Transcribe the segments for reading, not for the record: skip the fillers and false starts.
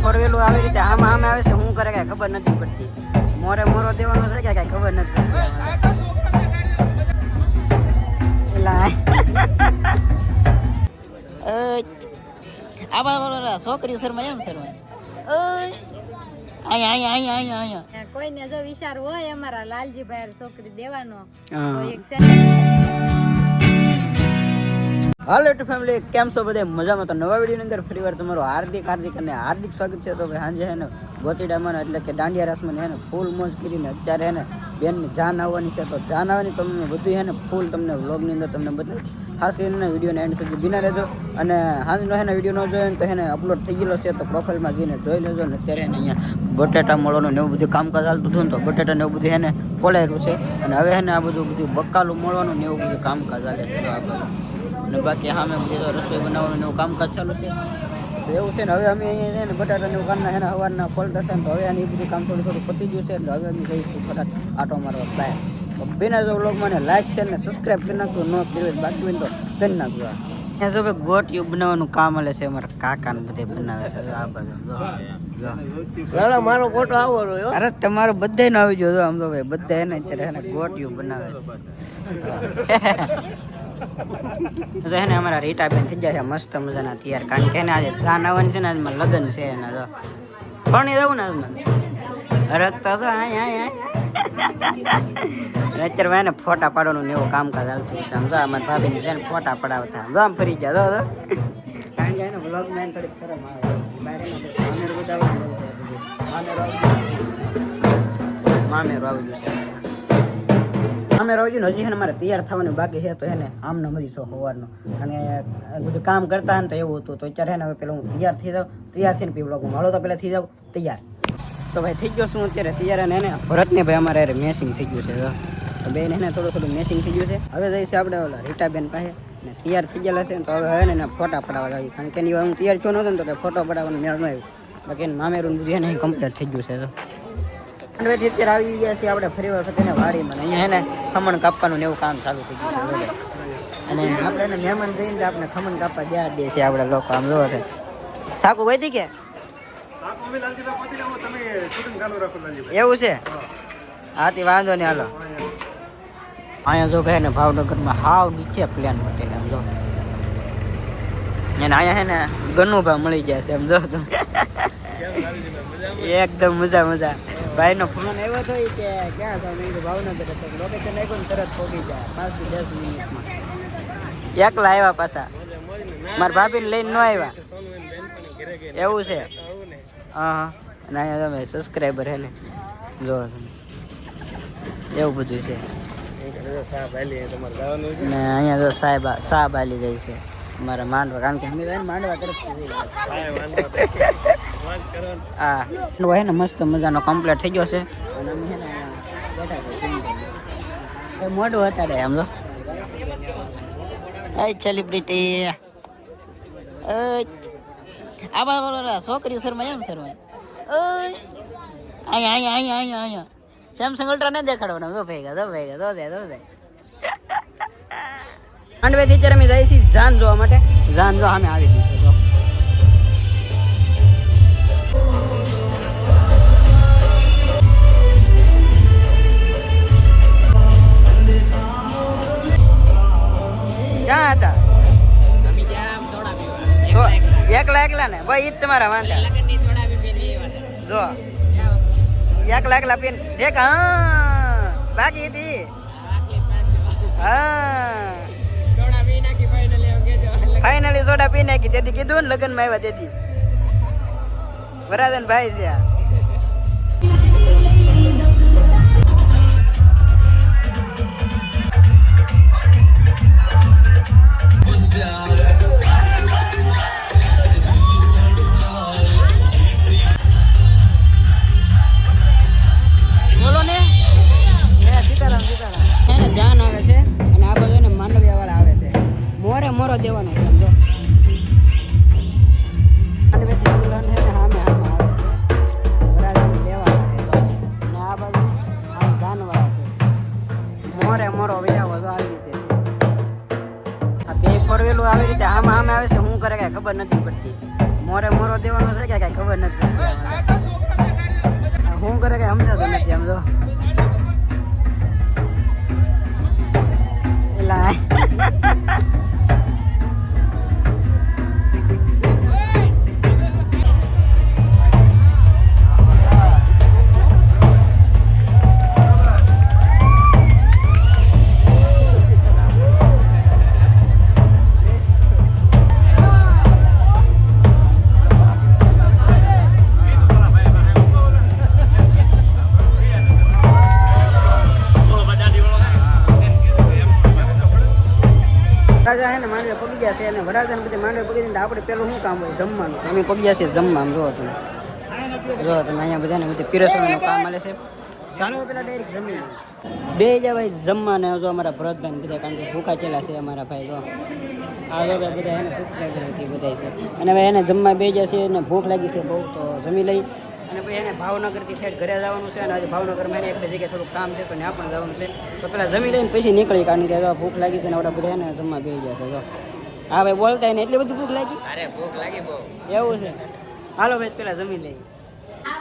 Four વ્હીલું આવી રીતે આમ આવે છે, શું કરે કઈ ખબર નથી પડતી. મોરે મોરો દેવાનો છે કે કઈ ખબર નથી પડતી. છોકરી શર્મા એમ શર્મા કોઈને જો વિચાર હોય અમારા લાલજીભાઈ છોકરી દેવાનો. હાલો ટુ ફેમિલી, કેમ છો બધા મજામાં? તો નવા વિડીયોની અંદર ફરીવાર તમારું હાર્દિક અને હાર્દિક સ્વાગત છે. તો ભાઈ સાંજે હે ને ગોતીડામાં એટલે કે દાંડિયા રસમાં હે ને ફૂલ મોજ કરીને અત્યારે હે ને બેનની જાન આવવાની છે. તો જાન આવવાની તમને બધું હે ને ફૂલ તમને વ્લોગની અંદર તમને બતાવું. ખાસ કરીને વિડીયોને એન્ડ સુધી બિના રહેજો. અને સાંજનો હે ને વિડીયો ન જોયો તો હે ને અપલોડ થઈ ગયેલો છે, તો પ્રોફાઇલમાં જઈને જોઈ લેજો. ને અત્યારે હે ને અહીંયા બટેટા મળવાનું ને એવું બધું કામકાજ ચાલતું હતું ને, તો બટેટા ને એવું બધું હે ને ખોલાયેલું છે. અને હવે હે ને આ બધું બકાલું મળવાનું ને એવું બધું કામકાજ ચાલે છે. તો આ અને બાકી સામે બધું રસોઈ બનાવવાનું એવું કામકાજ ચાલુ છે. તો એવું છે ને હવે અમે અહીંયા ને બટાટા એવું કામના છે ને સવારના ફોલ્ટ હશે ને, તો હવે આની બધું કામ થોડું પતી ગયું છે. એટલે હવે અમે જઈશું ફટાક આટો મારવા બહાર. તો બેના જો વ્લોગમાં ને લાઈક છે ને સબસ્ક્રાઈબ કરી નાખજો, ન કર્યું બાકી હોય તો કરી નાખજો. અહીંયા જો ભાઈ ગોટિયું બનાવવાનું કામ હાલે છે, અમારા કાકાને બધે બનાવે છે. આ બધું મારો ફોટો આવો રહ્યો. અરે તમારો બધાય નો આવી ગયો. આમ તો ભાઈ બધા એને અત્યારે ગોટિયું બનાવે છે. તો એને અમારા રીટાબેન થઈ ગયા છે મસ્ત મજાના તૈયાર, કારણ કે એને આજે જાન આવવાની છે ને, આજમાં લગ્ન છે એના. તો પણ રહું ને આજમાં રખતા તો અત્યારે એને ફોટા પાડવાનું ને એવું કામકાજ હાલતું હતું. આમ જો અમારા ભાભીને તેને ફોટા પડાવતા જો આમ ફરી ગયા તો કારણ કે એને વ્લોગમાં એને થોડીક શરમ આવે. મામેરું આવી ગયું છે. અમે રોજી હજી છે ને મારે તૈયાર થવાનું બાકી છે. તો એને આમને મળી છો સવારનો, અને બધું કામ કરતા ને તો એવું હતું. તો અત્યારે ને હવે પેલા હું તૈયાર થઈ જાઉં, તૈયાર થઈને પી બ્લોગ મળો તો પહેલાં થઈ જાઉં તૈયાર. તો ભાઈ થઈ ગયો છું અત્યારે તૈયાર. અને એને ભરતને ભાઈ અમારે મેસિંગ થઈ ગયું છે. તો બેન એને થોડું મેસિંગ થઈ ગયું છે. હવે જઈશું આપણે ઓલા રીટાબેન પાસે ને તૈયાર થઈ ગયેલા છે. તો હવે ને ફોટા પડાવવા જાવી, કારણ કે એની હું તૈયાર થયો નહોતો ને, તો કે ફોટો પડાવવાનો મેળ ન આવ્યું. બાકી એને મામેરું બધું એને કમ્પ્લીટ થઈ ગયું છે. તો અત્યારે આવી ગયા છીએ આપણે ફરી વખત એને વાડીમાં. અહીંયા એને ખમણ કાપવાનું ને એવું કામ ચાલુ થઈ ગયું છે. અને આપણે એને મહેમાન જઈને આપણે ખમણ કાપવા ગયા દે છે આપણે લોકો. આમ જોવો છે સાકું વધી કે એવું છે. હાથી વાંધો નહીં હાલો. અહીંયા જો કહે ને ભાવનગરમાં હાવ નીચે પ્લેન પટેલ એમ જો. એને અહીંયા છે ને ગનુભા મળી ગયા છે એમ જો તમે. એકદમ મજા. ભાઈ નો ફોન આવ્યો હતો કે ક્યાં જાવ? મેં કીધું ભાવનગર. લોકેશન આપ્યું ને તરત પહોંચી જાય 5 થી 10 મિનિટમાં. એકલા આવ્યા પાછા, મારા ભાભીને લઈને ન આવ્યા. એવું છે. હા અને અહીંયા તમે સબસ્ક્રાઈબર હે ને જો એવું બધું છે. ને અહીંયા જો સાહેબ આલી જાય છે મારા માંડવા, કારણ કે અમે માંડવા તરફથી હા હોય ને મસ્ત મજાનો કમ્પ્લીટ થઈ ગયો છે. અને અમે છે ને મોઢું હતા આમ જો સેલિબ્રિટી છોકરી શર્મા એમ શર્મા અહીંયા સેમસંગ અલ્ટ્રા ને દેખાડવાના. દો ભેગા માંડવેથી અત્યારે અમે જઈએ છીએ જાન જોવા માટે. જાન જો અમે આવી ગઈ છે. ક્યાં હતા? એકલા ને ભાઈ ઈ જ તમારા વાંધા. જો એકલા પીને દેખ. હા બાકી હતી. હા ફાઈનલી સોડા પી નાખી. તેથી કીધું ને લગ્નમાં આવ્યા તેથી. વરાદન ભાઈ છે આ. બોલો ને સીતારામ એને જાન આવે છે. અને આ બાજુ ને માંડવિયા વાળા આવે છે. મોરો દેવાનો છે સમજો. મોરો વ્યાવો આવી રીતે. આ બે ફોર વ્હીલું આવી રીતે આમ આવે છે, શું કરે કઈ ખબર નથી પડતી. મોરો દેવાનો છે કે કઈ ખબર નથી. ગયા છે અને વરાજાને બધી માંડવે પગી દઈને આપણે પેલું શું કામ હોય જમવાનું અમે પગ્યા છીએ જમવા આમ જોવો તમે અહીંયા બધાને બધું પીરસવાનું કામ મળે છે ચાલો પેલા ડાયરેક્ટ જમી લઈએ બે જા ભાઈ જમવાને જો અમારા ભરતભાઈ બધા કારણ કે ભૂખા ચેલા છે અમારા ભાઈ જો આ જો બધા એને સબસ્ક્રાઈબર બધા છે અને હવે એને જમવા બે જશે અને ભૂખ લાગી છે બહુ તો જમી લઈ અને પછી એને ભાવનગરથી ઠેઠ ઘરે જવાનું છે અને આજે ભાવનગરમાં એને એક બે જગ્યાએ થોડુંક કામ છે તો ત્યાં પણ જવાનું છે તો પેલા જમી લઈને પછી નીકળી કારણ કે ભૂખ લાગી છે ને આપણા બધા એને જમવા બે જશે જો હા ભાઈ બોલતા ને એટલી બધી ભૂખ લાગી અરે ભૂખ લાગી બહુ એવું છે હાલો ભાઈ પેલા જમી લઈએ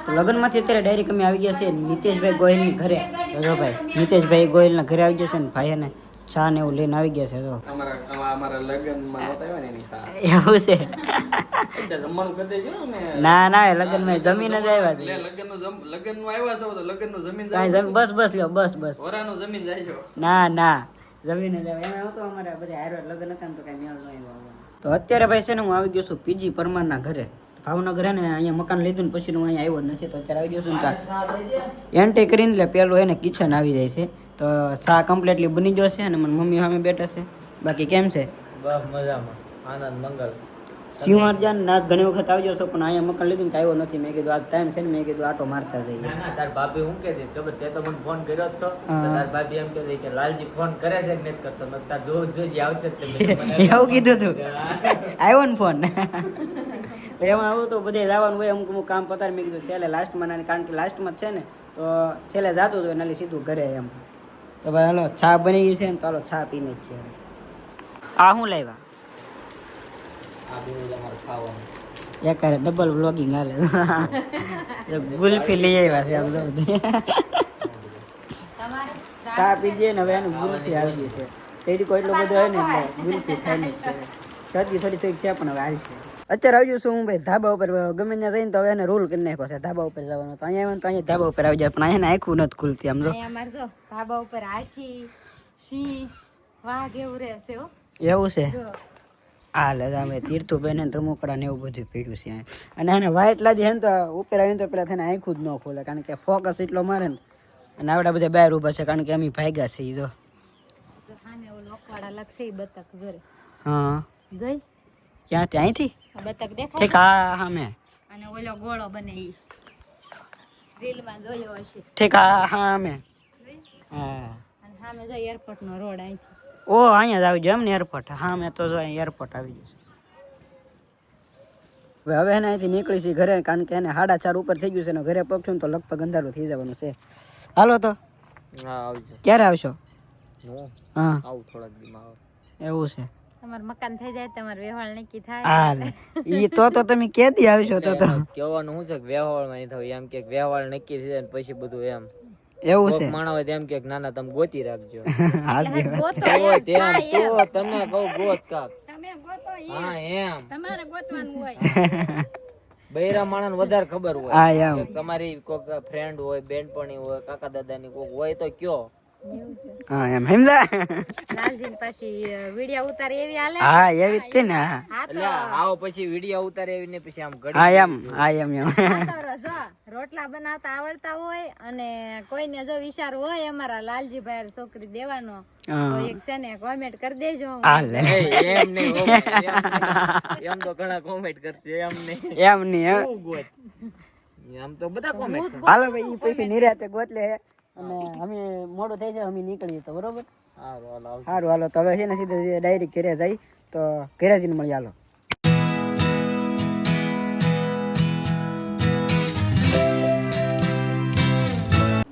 તો લગ્નમાંથી અત્યારે ડાયરેક્ટ અમે આવી ગયા છે નીતેશભાઈ ગોહિલની ઘરે જો ભાઈ નીતેશભાઈ ગોહિલના ઘરે આવી ગયા છે ને ભાઈ એને ચા ને એવું લઈને આવી ગયા છે જો અમારા લગ્નમાં નહોતા આવ્યા ને એની સા એવું છે જમવાનું કરી દેજો ને ના ના લગ્નમાં જમીને જ આવ્યા છે લગ્નનું આવ્યા છો તો લગ્નનું જમીન કાંઈ બસ બસ લ્યો બસ બસ વરાનું જમીન જાય છો ના ના જમીને જ આવ્યા એમાં હતો અમારે બધા હારો લગ્ન હતા ને તો કાંઈ મેળ ન આવ્યો તો અત્યારે ભાઈ છે ને હું આવી ગયો છું પીજી પરમારના ઘરે ભાવનગર હે ને અહીંયા મકાન લીધું ને પછી હું અહીંયા આવ્યો જ નથી તો અત્યારે આવી ગયો છું ને એન્ટ્રી કરીને એટલે પેલું એને કિચન આવી જાય છે તો ચા કમ્પ્લીટલી બની ગયો છે અને મને મમ્મી સામે બેઠા છે બાકી કેમ છે બસ મજામાં આનંદ મંગલ સિંહવારજાન ના ઘણી વખત આવી જશો પણ અહીંયા મકાન લીધું ને તો આવ્યો નથી મેં કીધું આ ટાઈમ છે ને મેં કીધું આટો મારતા જઈએ ના ના તાર ભાભી હું કહેતી ખબર તે તો મને ફોન કર્યો જ તો તાર ભાભી એમ કહેતી કે લાલજી ફોન કરે છે કે નથી કરતો મેં તાર જોજી આવશે તે એવું કીધું તું આવ્યો ને ફોન એમાં આવું તો બધે જવાનું હોય અમુક અમુક કામ પતાર મેં કીધું છેલ્લે લાસ્ટમાં ના કારણ કે લાસ્ટમાં જ છે ને તો છેલ્લે જાતું હતું એનાલી સીધું ઘરે એમ તો ભાઈ હાલો ચા બની ગઈ છે ને તો હાલો ચા પીને જ છે આ શું લાવ્યા આ બધું તમારું ખાવાનું એકારે ડબલ વ્લોગિંગ હાલે ગુલ્ફી લઈ આવ્યા છે આમ જો ચા પીજે ને હવે એનું ગુલ્ફી આવી ગઈ છે તેડી કોઈ એટલો બધો હોય ને એટલે ગુલ્ફી ખાઈને જ છે શરદી થોડી થોડીક છે પણ હવે હાલ છે અત્યારે આવી છું હું ભાઈ ધાબા ઉપર ગમે ત્યાં જઈને તો હવે એને રૂલ કરી નાખ્યો છે ધાબા ઉપર જવાનો તો અહીંયા આવે તો અહીંયા ધાબા ઉપર આવી જાય પણ અહીંયા આખું નથી ખુલતી આમ જો અમારે જો ધાબા ઉપર હાથી સિંહ વાઘ એવું રહેશે હો એવું છે જો હા લે અમે તીર્થુભાઈ ને રમકડા ને એવું બધું પીડ્યું છે અને એને વ્હાઈટ લાદી હે ને તો ઉપર આવીને તો પેલા થઈને આખું જ ન ખોલે કારણ કે ફોકસ એટલો મારે ને અને આવડા બધા બહાર ઊભા છે કારણ કે અમે ભાગ્યા છે ઈ જો સામે ઓલો લોકવાડા લખશે ઈ બતક જોરે હા જોઈ ક્યાંથી અહીંથી આ બતક દેખાય ઠીક હા હા મેં અને ઓલો ગોળો બને ઈ રીલમાં જોયો હશે ઠીક હા હા મેં જોઈ? હા અને સામે જો એરપોર્ટ નો રોડ અહીંથી ઓ અહીંયા જ આવી ગયો એમ ને એરપોર્ટ હા મેં તો જો અહીંયા એરપોર્ટ આવી ગયું છે હવે એને અહીંથી નીકળી છે ઘરે કારણ કે એને 4:30 ઉપર થઈ ગયું છે ને ઘરે પહોંચશું ને તો લગભગ અંધારું થઈ જવાનું છે હાલો તો હા આવજો ક્યારે આવશો હું હા આવું થોડાક દીમાં આવું એવું છે તમારું મકાન થઈ જાય તમારે વ્યવહાર નક્કી થાય હાલે ઈ તો તમે કેદી આવશો તો કહેવાનું શું છે કે વ્યવહારમાં નહીં થયું એમ કે વ્યવહાર નક્કી થઈ જાય ને પછી બધું એમ એવું છે માણસ હોય તેમ કે ના ના તમે ગોતી રાખજો હાજી ગોતો હોય એમ, તેમ કાંઈ એમ. તો તમે કહું ગોત કાક તમે ગોતો એમ. હા એમ તમારે ગોતવાનું હોય બૈરા માણસ વધારે ખબર હોય હા એમ કે તમારી કોઈક ફ્રેન્ડ હોય બેનપણી હોય કાકા દાદાની કોઈક હોય તો કયો એવું છે હા એમ સમજા લાલજી પછી વિડિયો ઉતારી એવી હાલે હા એવી જ છે ને હા હા એટલે તો આવો પછી વિડીયો ઉતારે એવીને પછી આમ ઘડી હા એમ હા એમ એમ હા તો જો રોટલા બનાવતા આવડતા હોય અને કોઈને જો વિચાર હોય અમારા લાલજી ભાઈ છોકરી દેવાનો તો એક છે ને કોમેન્ટ કરી દેજો હાલે એમ નહીં હો ભાઈ, એમ તો ઘણા કોમેન્ટ કરશે એમ નહીં એમ નહીં હે શું ગોત આમ તો બધા કોમેન્ટ હાલો ભાઈ ઈ પછી નિરાતે ગોતલે હે અને અમે મોડું થઈ જાય અમે નીકળીએ તો બરોબર સારું હાલો સારું હાલો તો હવે છે ને સીધા ડાયરેક્ટ ઘરે જાય તો ઘરે જઈને મળીએ હાલો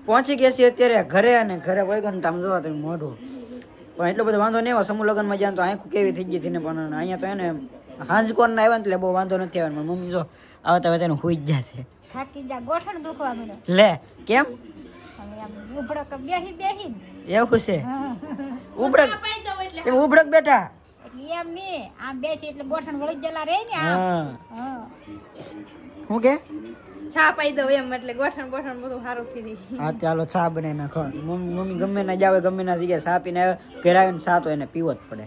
પહોંચી ગયા છીએ અત્યારે ઘરે અને ઘરે કોઈ ગણ આમ જોવા તમે મોઢું પણ એટલો બધો વાંધો નહીં આવ્યો સમૂહ લગ્નમાં જાય તો આંખું કેવી થઈ ગઈ હતી ને પણ અહીંયા તો એને હાંજકોરના આવ્યા ને એટલે બહુ વાંધો નથી આવ્યો મારી મમ્મી જો આવતા હવે તેને હુઈ જ જશે થાકી જા ગોઠણ દુખવા મને લે કેમ હવે આમ ઉભડક બેહી બેહી એવું છે ઉભડક એમ ઉભડક બેઠા એટલે એમ નહીં આમ બેસી એટલે ગોઠણ વળી જલા રહે ને આમ હા હા શું કે છા પાઈ દઉં એમ એટલે ગોઠણ ગોઠણ બધું સારું થઈ જાય હા ચાલો ચા બનાવી નાખો મમ્મી ગમે ના જાવે ગમે ના જગ્યાએ ચા પીને આવે ઘરે આવીને ચા તો એને પીવો જ પડે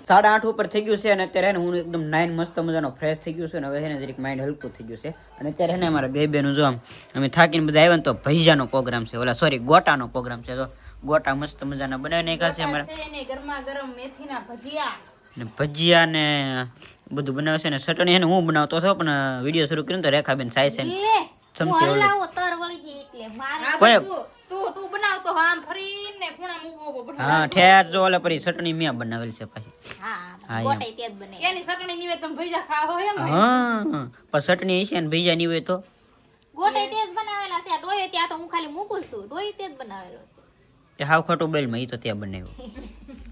8:30 ઉપર થઈ ગયું છે અને અત્યારે એને હું એકદમ નાઈન મસ્ત મજાનો ફ્રેશ થઈ ગયું છે અને હવે એને જરીક માઇન્ડ હલકું થઈ ગયું છે અને અત્યારે એને અમારા બે બેનું જો આમ અમે થાકીને બધા આવ્યા ને તો ભજીયાનો પ્રોગ્રામ છે ઓલા સોરી ગોટાનો પ્રોગ્રામ છે તો ગોટા મસ્ત મજાના બનાવી નાખ્યા છે અમારા એને ગરમા ગરમ મેથીના ભજીયા ને ભજીયા ને બધું બનાવે છે ને ચટણી એને હું બનાવતો હતો પણ વિડીયો શરૂ કર્યો તો રેખાબેન સાય છે ચમચી ઓલી કોઈ હા ઠેર જો ઓલે પરી ચટણી મેં બનાવેલ છે પાછી હા પણ ચટણી છે ને ભજીયા ની હોય તો એ હાવ ખોટું બેલમાં ઈ તો ત્યાં બનાવ્યું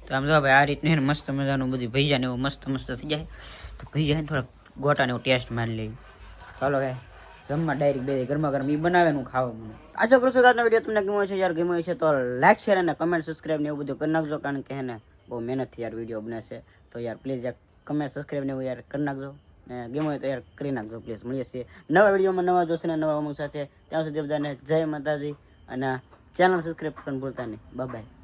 તો આમ જો ભાઈ આ રીતનું ને મસ્ત મજાનું બધું ભજીયા ને એવું મસ્ત મસ્ત થઈ જાય તો ભજીયા ને થોડાક ગોટાને એવું ટેસ્ટ મારી લઈ ચાલો ભાઈ જમવા ડાયરેક્ટ બે ગરમા ગરમ ઈ બનાવેનું ખાવા મને આશા કરું છું કે આજનો વિડીયો તમને ગમ્યો છે યાર ગમ્યો છે તો લાઈક શેર અને કમેન્ટ સબસ્ક્રાઇબ ને એવું બધું કરી નાખજો કારણ કે એને બહુ મહેનતથી યાર વિડીયો બને છે તો યાર પ્લીઝ યાર કમેન્ટ સબસ્ક્રાઇબ ને એવું યાર કરી નાખજો ને ગમ્યો હોય તો યાર કરી નાખજો પ્લીઝ મળીએ છીએ નવા વિડીયોમાં નવા જોશે ને નવા અમુક સાથે ત્યાં સુધી બધાને જય માતાજી અને ચેનલ સબસ્ક્રાઇબ કરવાનું ભૂલતા નહીં બાય બાય